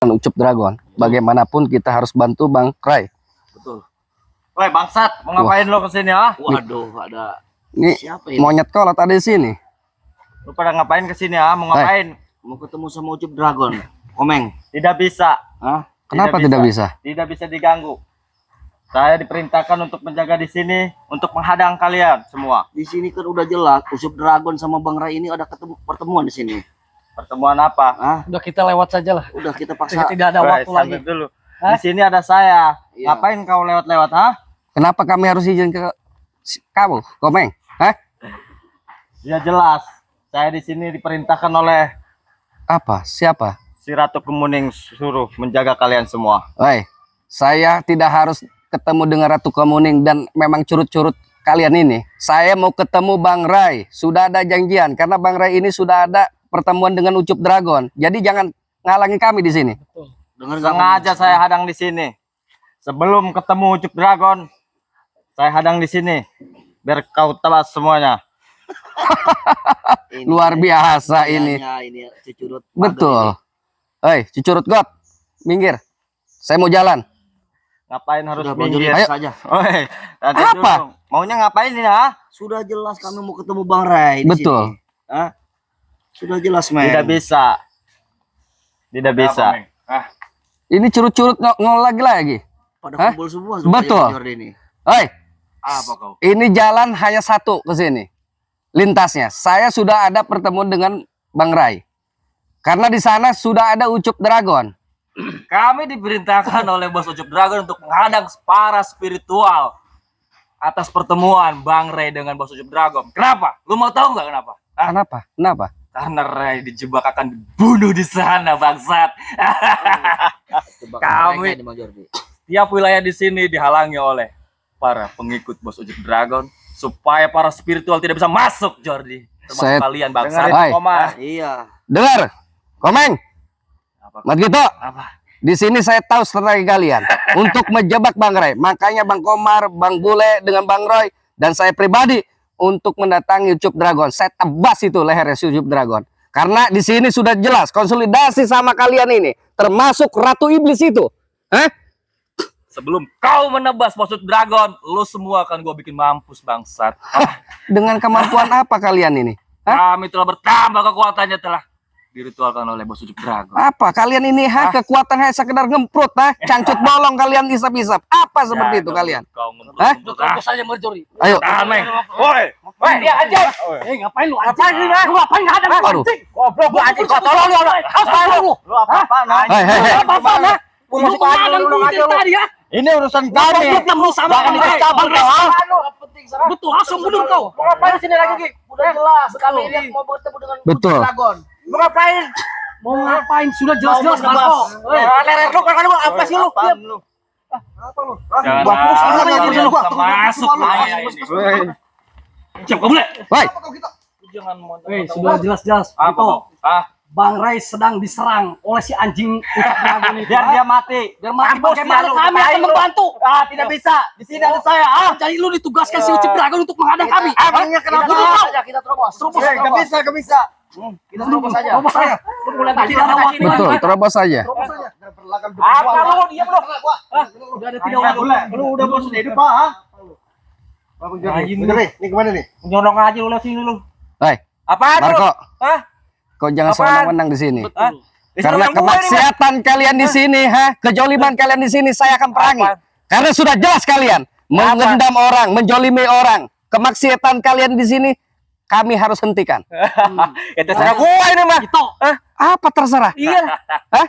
Ucup Dragon. Bagaimanapun kita harus bantu Bang Ray. Betul. Woi bangsat, mau ngapain lo kesini ah? Waduh, ada Ini siapa ini? monyet kolot ada di sini. Lu pada ngapain kesini ah? Mau ngapain? Mau ketemu sama Ucup Dragon. Komeng. Tidak bisa. Hah? Kenapa tidak bisa? Tidak bisa diganggu. Saya diperintahkan untuk menjaga di sini, untuk menghadang kalian semua. Di sini kan udah jelas Ucup Dragon sama Bang Ray ini ada pertemuan di sini. Pertemuan apa? Hah? Udah kita lewat saja lah. Udah kita paksa. Tidak ada Woi, waktu lagi. sambil dulu. Hah? Di sini ada saya. Iya. Ngapain kau lewat-lewat ah? Kenapa kami harus izin ke kamu, Komeng? Hah? Ya jelas. Saya di sini diperintahkan oleh Apa? Siapa? si Ratu Kemuning suruh menjaga kalian semua. Woi, saya tidak harus ketemu dengan Ratu Kemuning dan memang curut-curut kalian ini. Saya mau ketemu Bang Ray. Sudah ada janjian karena Bang Ray ini sudah ada pertemuan dengan Ucup Dragon. Jadi jangan ngalangi kami di sini. Dengar Sengaja saya hadang di sini. Sebelum ketemu Ucup Dragon, saya hadang di sini biar kau tabas semuanya. Luar biasa ini. Ini cucurut. Betul. Hei, cucurut got. Minggir. Saya mau jalan. Ngapain harus Sudah minggir? Ayo. saja. Oi, nanti Apa? dulu. Maunya ngapain ini ah? Sudah jelas kami mau ketemu Bang Ray di Betul. sini. Hah? Sudah jelas, men. Tidak bisa. Tidak bisa. Ini curut-curut ngol lagi. Pada Hah? kumpul semua Betul. Jordi ini. Hei, Apa kau? ini jalan hanya satu ke sini. Lintasnya. Saya sudah ada pertemuan dengan Bang Ray. Karena di sana sudah ada Ucup Dragon. Kami diperintahkan oleh Bos Ucup Dragon untuk menghadang para spiritual atas pertemuan Bang Ray dengan Bos Ucup Dragon. Kenapa? Lu mau tahu nggak kenapa? Hah? Kenapa? Kenapa? Karena Ray dijebak akan dibunuh di sana, bangsat. Coba Kami- Bang Jordi. Tiap wilayah di sini dihalangi oleh para pengikut Bos Ucup Dragon supaya para spiritual tidak bisa masuk, Jordi. Termasuk Saya- kalian, bangsat. Dengerin Hai. Komar. Iya. Dengar, Komeng, Apa? Mat Gito. Apa? Di sini saya tahu strategi kalian untuk menjebak Bang Ray. Makanya Bang Komar, Bang Bule dengan Bang Roy dan saya pribadi untuk mendatangi Ucup Dragon. Saya tebas itu lehernya si Ucup Dragon. Karena di sini sudah jelas konsolidasi sama kalian ini, termasuk Ratu Iblis itu. Hah? Sebelum kau menebas Bos Ucup Dragon, lu semua akan gua bikin mampus, bangsat. Dengan kemampuan apa kalian ini? Hah? Kami telah bertambah kekuatannya telah diritualkan oleh Bos Ucup Dragon. Apa kalian ini? Kekuatan hanya sekedar ngemprut, cancut bolong kalian isap-isap. Apa seperti itu kalian? Kau Hah? Terus saja merjori. Ayo. Meng. Woi, Woi, dia aja. Ngapain lu? Ngapain lu? Lu ngapain enggak ada Aduh. goblok lu anjing. Kau tolong lu. Apa lu? Lu apa-apaan ah? Hei, hei, hei. Apa-apa, nah? Lu Masuk aja menghadang lu kita aja lu. tadi ya? Ini urusan kami. Goblok yang lu sama Jangan kami. ikut campur Bang Ray. kau, ah. Betul, langsung mundur kau. Mau ngapain sini lagi Ki? Udah jelas kami ini mau bertemu dengan Betul. Ucup Dragon. Mau ngapain? Mau ngapain? Sudah jelas-jelas Mau menebas. Marco. Lerer lu kan lu apa sih lu? Apaan lu? Jangan Bagus, masuk, lu jangan aja, masuk, lu. masuk, Maya ini. Siap, kamu boleh. Woi, Jangan Woi, sudah jelas-jelas. Apa Gitu. kau? Ah, Bang Ray sedang diserang oleh si anjing Ucup Dragon itu. Biar dia mati. Biar mati. Mampus Bagaimana dia lu. kami Ngapain akan lu? membantu? Ah, tidak bisa. Di sini ada saya. Ah, Jadi lu ditugaskan si Ucup Dragon untuk menghadang kami. emangnya kenapa? Kita terobos saja, kita terobos. Gak bisa, gak bisa. Kita terobos saja. Terobos saya. Lu mulai tadi ada waktu. betul, terobos saja. Terobos saja. Jangan berlakan Apa lu? Diam lu. Udah ada tidak waktu. Lu udah bosan hidup, ah? Ini kemana nih? Nyolong aja lu lihat sini lu. Hei, Apaan lu? Marco, Hah? kau jangan Apaan? sewenang-wenang di sini. Hah? Karena kemaksiatan kalian di sini, kejoliman kalian di sini saya akan perangi. Apa? Karena sudah jelas kalian mengendam orang, menjolimi orang. Kemaksiatan kalian di sini kami harus hentikan. Itu saya gua ini mah. Itu. Apa terserah? Iya. Hah?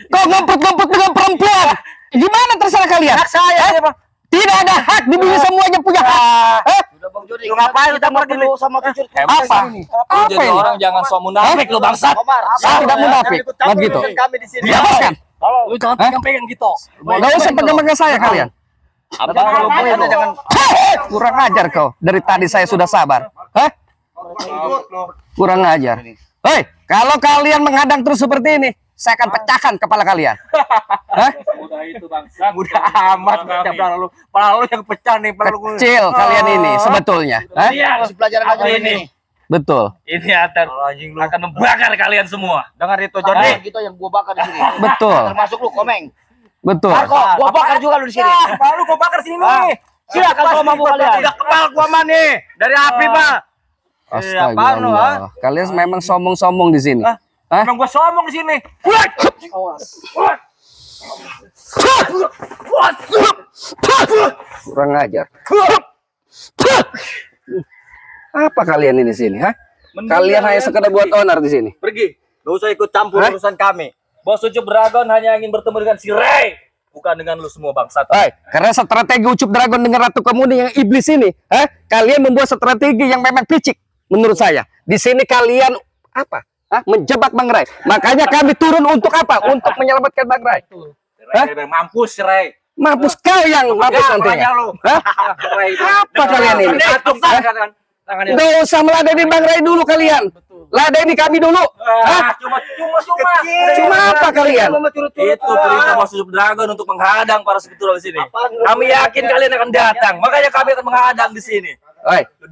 Kau ngumpet-ngumpet dengan perempuan. Gimana terserah kalian? Hak saya ini mah. Tidak ada hak di dunia semuanya punya hak. Hah? Udah Bang Jordi. Lu ngapain lu campur gini? sama cucur? Apa? lu Apa jadi ini? orang jangan sok munafik lu, bangsat. Komar, Saya tidak munafik. Mat gitu. Kami di sini. Lepaskan. Lu jangan pegang-pegang gitu. Gak usah pegang-pegang saya kalian. Apa lu punya jangan Kurang ajar kau. Dari tadi saya sudah sabar. Hah? Kurang ajar. Hei, kalau kalian menghadang terus seperti ini, saya akan pecahkan kepala kalian. Hah? Udah itu, bangsat. mudah amat baca pala lu. Pala lu yang pecah nih, pala lu. Kecil kalian ini sebetulnya. Hah? Iya, Kasih pelajaran aja Apa ini. ini? Betul. Ini akan membakar kalian semua. Dengar itu Jordi Jordi. gitu yang gua bakar di sini. Betul. Termasuk lu Komeng. Betul. Marco, gua bakar juga lu di sini. Baru gua bakar sini Ah. nih. Silakan kalau mampu kalian. Udah kepal gua mah nih dari api, Pak. apaan lu, Astagfirullah. Kalian memang sombong-sombong di sini. Hah? Emang gua sombong di sini. Kurang ajar. Apa kalian ini sini, hah? Kalian hanya sekedar buat owner di sini. Pergi. Gak usah ikut campur Hah? urusan kami. Bos Ucup Dragon hanya ingin bertemu dengan si Ray, bukan dengan lu semua bangsat. Karena strategi Ucup Dragon dengan Ratu Kemudi yang iblis ini, kalian membuat strategi yang memang picik menurut saya. Di sini kalian apa? Menjebak Bang Ray. Makanya kami turun untuk apa? Untuk menyelamatkan Bang Ray. Ray, mampus Ray. Mampus kau yang mampus nantinya. Hah? Apa kalian ini? Gak usah meladeni Bang Ray dulu kalian. Ladeni kami dulu. Hah? Cuma apa kalian? Itu perintah Bos Ucup Dragon untuk menghadang para spiritual di sini. Kami yakin kalian akan datang, makanya kami akan menghadang di sini. Lu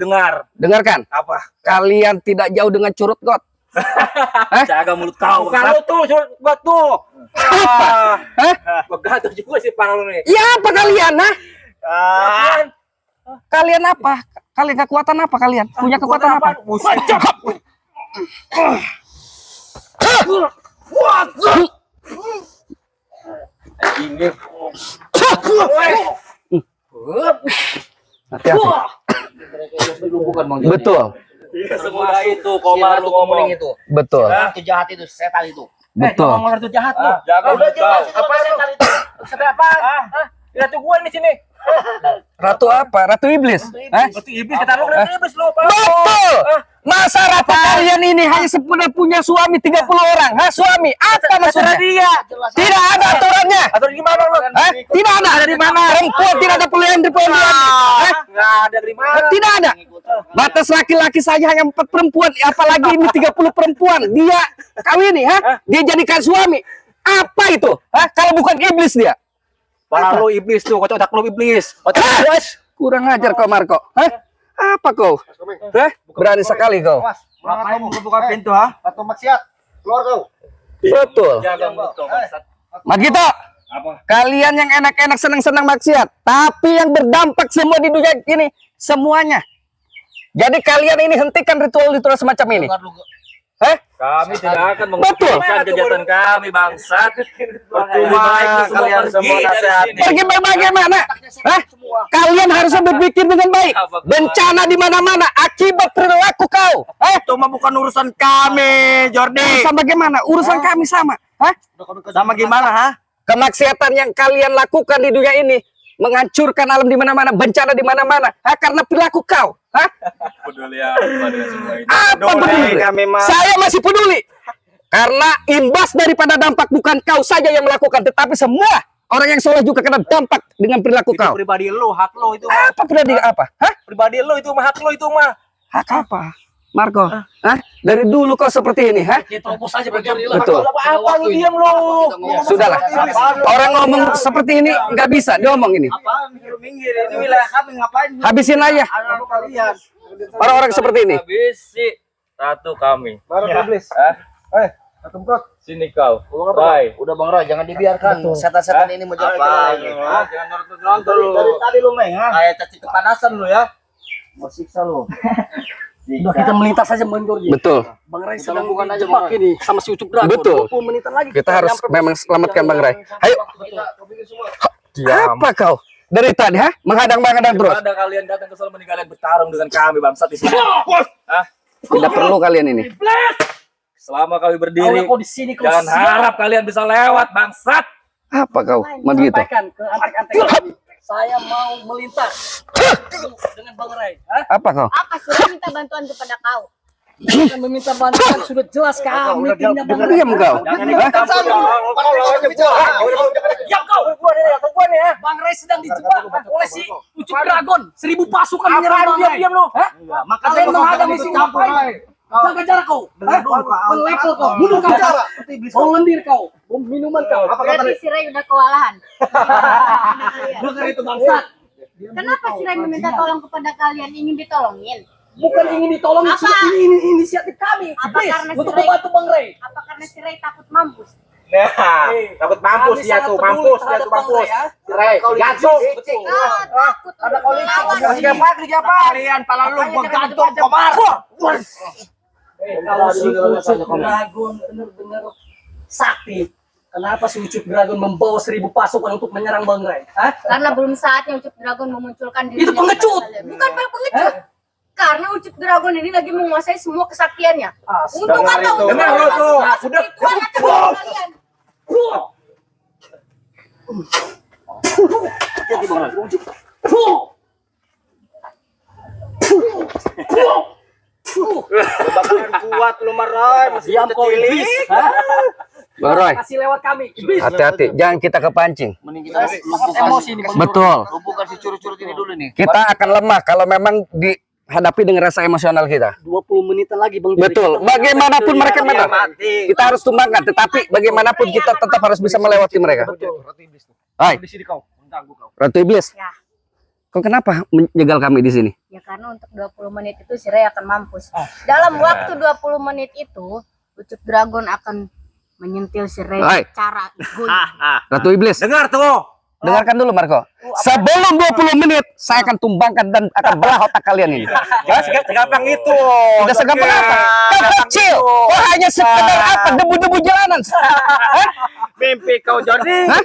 Dengarkan. apa? Kalian tidak jauh dengan curut got. Jaga mulut kau. Kalau tuh gua tuh. Hah? Gua gatel juga sih parah lu nih. Ya apa kalian, Kalian apa? Kalian kekuatan apa kalian? Punya kekuatan apa? Hati-hati. Betul. Semudah itu Komar lu ngomong. itu. Betul. Itu jahat itu, setan itu. Betul. Ngomong itu jahat lu. Jaga mulut kau. Apa setan itu? Setan apa? Lihat tuh gua di sini. Ratu apa? Ratu iblis. Berarti iblis kata lu, iblis lu. Betul. Masa ratu kalian ini hanya punya suami 30 orang? Suami. Apa maksudnya? Dia. Tidak ada aturannya. Atau di mana lu? Tidak ada. Ada di mana? Perempuan tidak ada pilihan di pilihan. Enggak ada di mana. Tidak ada. Batas laki-laki saja hanya 4 perempuan, apalagi ini 30 perempuan. Dia kawini, Dia jadikan suami. Apa itu? Kalau bukan iblis dia. Para lu iblis tuh, otak lu iblis. Kurang ajar kau Marco. Apa kau? Berani sekali kau. Ngapain buka pintu, Atau maksiat. Keluar kau. Betul. Jaga mulut kau bangsat. Magito. Kalian yang enak-enak senang-senang maksiat, tapi yang berdampak semua di dunia ini semuanya. Jadi kalian ini hentikan ritual-ritual semacam ini. Kami tidak akan Betul. menghentikan kegiatan kami bangsat. Percuma kalian semua nasihat. Pergi bagaimana? Kalian harusnya berpikir dengan baik. Bencana di mana-mana akibat perilaku kau. Itu mah bukan urusan kami, Jordi. Urusan bagaimana? Urusan kami sama. Sama gimana, Kemaksiatan yang kalian lakukan di dunia ini menghancurkan alam di mana-mana, bencana di mana-mana. Karena perilaku kau. Peduli apa dengan semua ini? Apa peduli? kami mah. Saya masih peduli. Karena imbas daripada dampak bukan kau saja yang melakukan, tetapi semua orang yang soleh juga kena dampak dengan perilaku kau. Pribadi lu, hak lu itu. Apa pribadi apa? Pribadi lu itu mah, hak lu itu mah. Hak apa? Marco, dari dulu kau seperti ini, Kita terobos aja berjari lah. Betul. Apa lu diam lu? Sudahlah. Orang ngomong seperti ini nggak bisa diomong ini. Apaan minggir ini wilayah kami ngapain? Habisin aja Lu kalian. orang-orang seperti ini. Habisi satu kami. Baru iblis. Sini kau. Rai. Udah Bang Roy, jangan dibiarkan setan-setan ini menjadi. Jangan nonton lu. Dari tadi lu Meng, kayak cacing kepanasan lu ya. Mau siksa lu. Udah kita melintas saja mundur. Betul. Bang Ray Kita sedang lakukan aja, dijebak Bang Ray. ini sama si Ucup Dragon. Betul. 20 menitan lagi. Kita harus memang selamatkan Bang Ray. Ayo. Apa kau? Dari tadi, menghadang-menghadang terus. Ada kalian datang ke Solomon, kalian bertarung dengan kami bangsat di sini. Tidak perlu kalian ini. Selama kami Kau berdiri, kau di sini kau jangan harap kalian bisa lewat bangsat. Apa kau? Begitu. sampaikan ke antek-antek. Saya mau melintas dengan Bang Ray. Apa kau? Apa sudah minta bantuan kepada kau? Bukan meminta bantuan, sudah jelas kami timnya Bang Ray. Diam kau. Diam kau. Bang Ray sedang dijebak oleh si Ucup Dragon. 1000 pasukan menyerang Bang Ray. Diam lu. Kalian menghadang misi ngapain? Jaga jarak kau. Melevel kau. Bunuh kau. Mau lendir kau. Mau minuman kau. Berarti si Ray udah kewalahan. Dengar itu bangsat. Kenapa si Ray meminta tolong kepada kalian? Ingin ditolongin? bukan ingin ditolong, Apa? ini inisiatif kami. Apa Iblis, karena untuk si Ray- membantu Bang Ray. Apa karena si Ray takut mampus? Nah, takut mampus Kami dia sangat tuh, peduli mampus dia terhadap tuh, Bang mampus. Ray, ya. Ray, gantung. Takut untuk melawan. Siapa? Kalian pala lu menggantung komar. Kalau si Ucup Dragon benar-benar sakti. Kenapa si Ucup Dragon membawa 1000 pasukan untuk menyerang Bang Ray? Hah? Karena belum saatnya Ucup Dragon memunculkan dirinya. Itu pengecut. Bukan pengecut. Karena Ucup Dragon ini lagi menguasai semua kesaktiannya. Untuk apa? Untuk Dengar lu tuh. Udah kalian. Bakalan kuat lu Maroy, masih Diam kau iblis. Hah? Bang Roy, Masih lewat kami. Iblis. hati-hati, jangan kita kepancing. Mending kita lumpuhkan Emosi nih, Bang. Betul. lumpuhkan si curut-curut ini dulu nih. Kita akan lemah kalau memang dihadapi dengan rasa emosional kita. 20 menitan lagi Bang. Betul. Bagaimanapun mereka menang, mati. kita harus tumbangkan. Tetapi bagaimanapun kita tetap harus bisa melewati mereka. Hai, Di sini kau, mengganggu kau. Ratu Iblis. Ya. Kau kenapa menjegal kami di sini? Ya karena untuk 20 menit itu si Ray akan mampus. Dalam waktu 20 menit itu, Ucup Dragon akan menyentil si Ray Hai. secara egois. Ratu Iblis, Dengar tuh. dengarkan dulu Marco. Sebelum 20 menit, saya akan tumbangkan dan akan belah otak kalian ini. Ya, segampang itu. Udah segampang apa? Kau kecil. Kau hanya sekedar apa? Debu-debu jalanan. Hah? Mimpi kau jadi. Hah?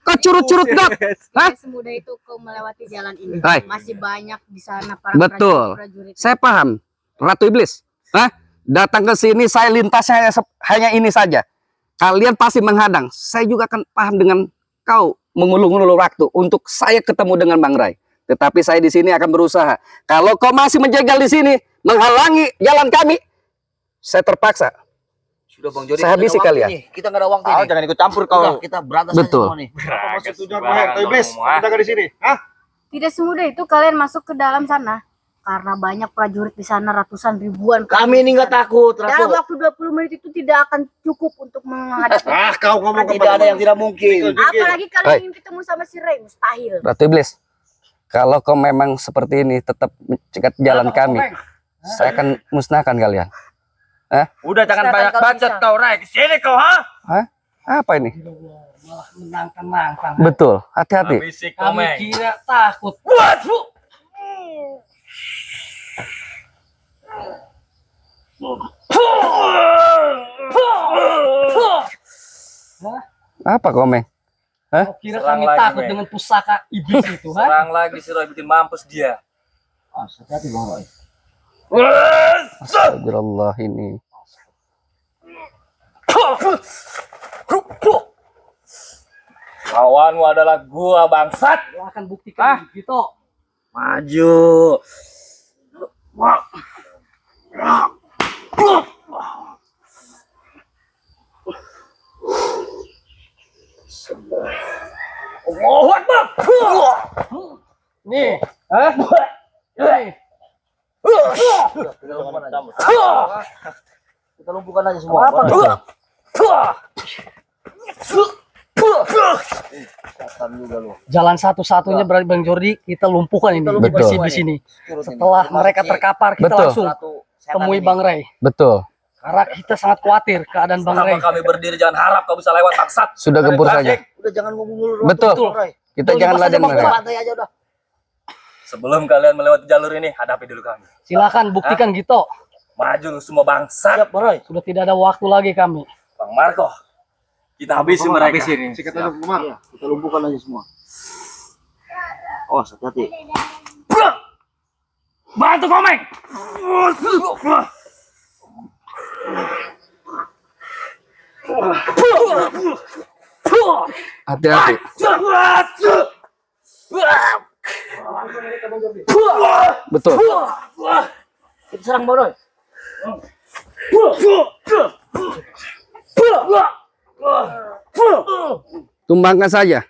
Kau curut-curut dot. Hah? Tidak semudah itu kau melewati jalan ini. Hai. Masih banyak di sana para Betul. prajurit. Saya paham. Ratu Iblis. Hah? Datang ke sini saya lintasnya hanya ini saja. Kalian pasti menghadang. Saya juga akan paham dengan kau mengulur-ulur waktu untuk saya ketemu dengan Bang Ray. Tetapi saya di sini akan berusaha. Kalau kau masih menjegal di sini, menghalangi jalan kami, saya terpaksa. Sudah Bang Jody. Saya kita habisi nggak ada waktu kalian. nih. Kita nggak ada waktu Kau nih. jangan ikut campur Udah, kau. kita berantas Betul. aja semua nih. Kita di sini. Hah? Tidak semudah itu kalian masuk ke dalam sana. Karena banyak prajurit di sana, ratusan ribuan. Kami ini nggak takut, Dalam Ratu. waktu 20 menit itu tidak akan cukup untuk menghadapi. Kau ngomong Tidak ada yang tidak mungkin. Apalagi Hai. kalian ingin ketemu sama si Ray, mustahil. Ratu Iblis, kalau kau memang seperti ini tetap mencegat jalan kami, saya akan musnahkan kalian. Udah jangan Silakan banyak kalau bacot bisa. kau, Ray. Kesini kau, ha? Hah? Apa ini? Malah menantang-nantang. Betul, hati-hati. Habisi Kami komeng. kira takut. Apa komeng? Kau kira Serang kami lagi, takut Bang. dengan pusaka iblis itu, ha? Serang lagi si Roy bikin mampus dia. Hati-hati Bang Roy. Astagfirullah ini. Lawanmu adalah gua bangsat. Gua akan buktikan gitu. Maju. Nih, ha? Nih. Kita lumpuhkan aja semua. Apa? Betul. Setan juga lu. Jalan satu-satunya berarti Bang Jordi kita lumpuhkan ini Betul. bersih sini. Setelah mereka terkapar kita Betul. langsung temui Bang Ray. Betul. Karena kita sangat khawatir keadaan Bang Ray. Selama kami berdiri jangan harap kau bisa lewat bangsat. Sudah gempur saja. Udah jangan ngomong dulu. Betul. Bang Roy. Kita jangan Lepas aja, laden Bang. mereka. Santai aja udah. Sebelum kalian melewati jalur ini, hadapi dulu kami. Silakan buktikan gitu. Maju lu semua bangsat. Siap Bang Roy. Sudah tidak ada waktu lagi kami. Bang Marco, kita habisi mereka. Sikat aja Kumar. Iya, kita lumpuhkan aja semua. Oh, hati-hati. Bantu komeng. Hati-hati. Betul. Kita serang Bang Roy. Tumbangkan saja.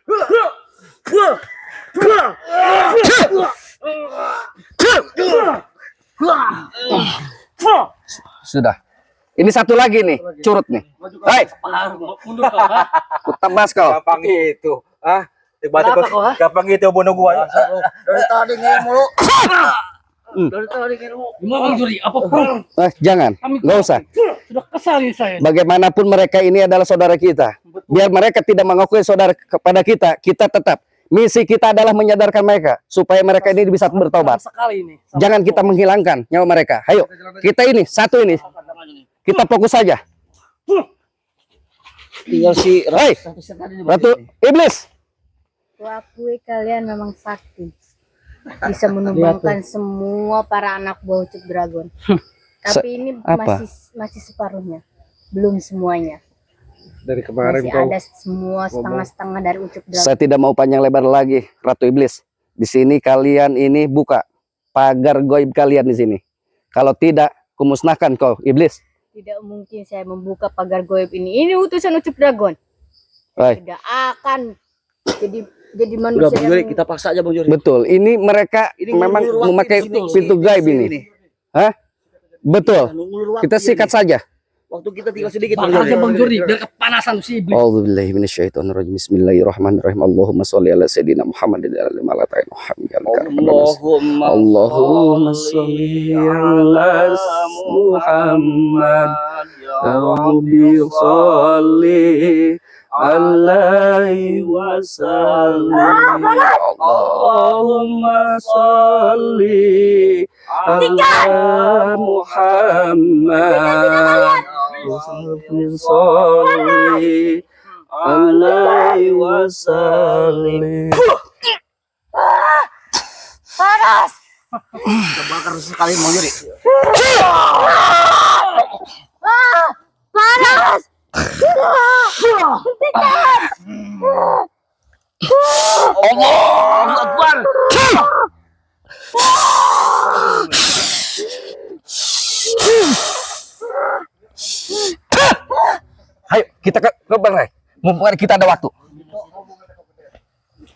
Sudah. Ini satu lagi nih, curut nih. Hai, Mundur kau, ha? kutambas kau. Gampang itu. Ah, Kenapa kau, ha? gampang itu bunuh gua. Dari tadi ngeyel mulu. Gimana Bang Juri? Apa perang? Jangan, nggak usah. Sudah kesal ini saya. Bagaimanapun mereka ini adalah saudara kita. Biar mereka tidak mengakui saudara kepada kita, kita tetap. Misi kita adalah menyadarkan mereka supaya mereka ini bisa bertobat. Sekali ini. Jangan kita menghilangkan nyawa mereka. Ayo, kita ini satu ini. Kita fokus saja. Tinggal si Hei, Ratu Iblis. Kuakui kalian memang sakti. Bisa menumbangkan semua para anak buah Ucup Dragon. Tapi ini apa? masih separuhnya. Belum semuanya. Dari kemarin Masih kau ada semua setengah-setengah dari Ucup Dragon. Saya tidak mau panjang lebar lagi, Ratu Iblis. Di sini kalian ini buka pagar goib kalian di sini. Kalau tidak, kumusnahkan kau, Iblis. Tidak mungkin saya membuka pagar goib ini. Ini utusan Ucup Dragon. Baik. Tidak akan jadi Udah manusia Bang Juri, yang kita paksa aja Bang Juri. Betul, ini mereka Ini memang ngulur waktu memakai di sini. pintu gaib ini. Hah? Betul. Ngulur waktu Kita ini. sikat saja. Waktu kita tinggal sedikit Bang Bang Juri. aja Bang Juri, biar kepanasan si iblis. A'udzubillahi minasyaitonirrajim. Bismillahirrahmanirrahim. Allahumma sholli ala sayyidina Muhammadin wa ala alihi Muhammad. Allahumma sholli ala Muhammad. Rabbi sholli alaihi wasallam. Allahumma sholli ala Muhammad. Sholli alaihi wasallam. panas. Kita bakar sekali Bang Juri. Panas. Allahu Akbar. Ayo kita ke Bang Ray. Mumpung kita ada waktu.